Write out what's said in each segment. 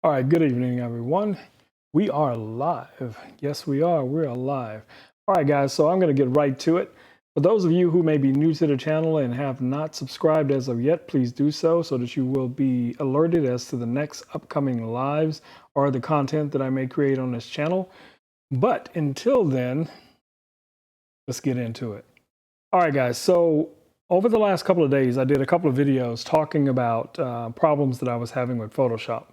All right, good evening, everyone. We are live. Yes, we are. We're live. All right, guys, so I'm going to get right to it. For those of you who may be new to the channel and have not subscribed as of yet, please do so that you will be alerted as to the next upcoming lives or the content that I may create on this channel. But until then, let's get into it. All right, guys, so over the last couple of days, I did a couple of videos talking about problems that I was having with Photoshop.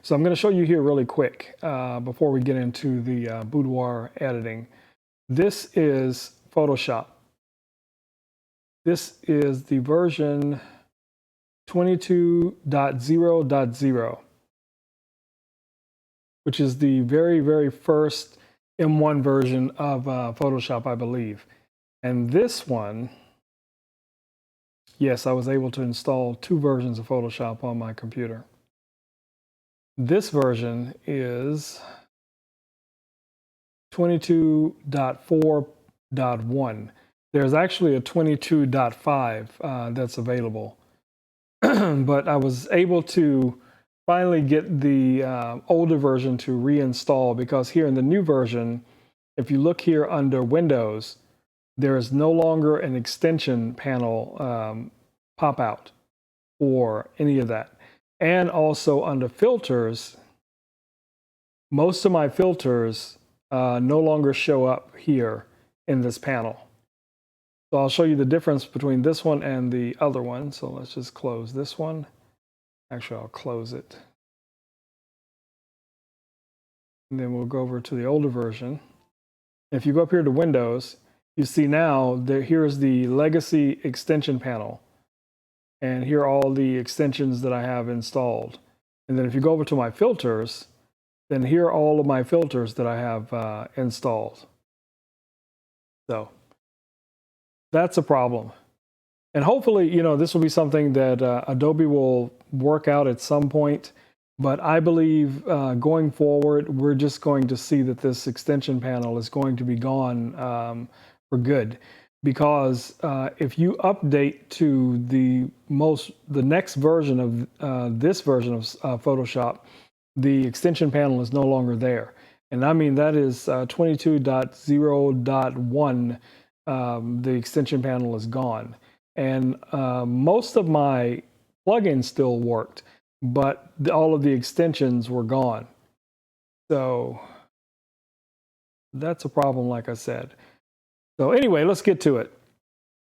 So I'm going to show you here really quick before we get into the boudoir editing. This is Photoshop. This is the version 22.0.0, which is the very, very first M1 version of Photoshop, I believe. And this one, yes, I was able to install 2 versions of Photoshop on my computer. This version is 22.4.1. There's actually a 22.5 that's available. But I was able to finally get the older version to reinstall, because here in the new version, if you look here under Windows, there is no longer an extension panel pop out or any of that. And also under filters, most of my filters no longer show up here in this panel. So I'll show you the difference between this one and the other one. So let's just close this one. Actually, I'll close it. And then we'll go over to the older version. If you go up here to Windows, you see now that here's the legacy extension panel. And here are all the extensions that I have installed. And then if you go over to my filters, then here are all of my filters that I have installed. So that's a problem. And hopefully, this will be something that Adobe will work out at some point. But I believe going forward, we're just going to see that this extension panel is going to be gone for good. Because if you update to the next version of this version of Photoshop, the extension panel is no longer there. And I mean, that is 22.0.1, the extension panel is gone. And most of my plugins still worked, but all of the extensions were gone. So that's a problem, like I said. So anyway, let's get to it.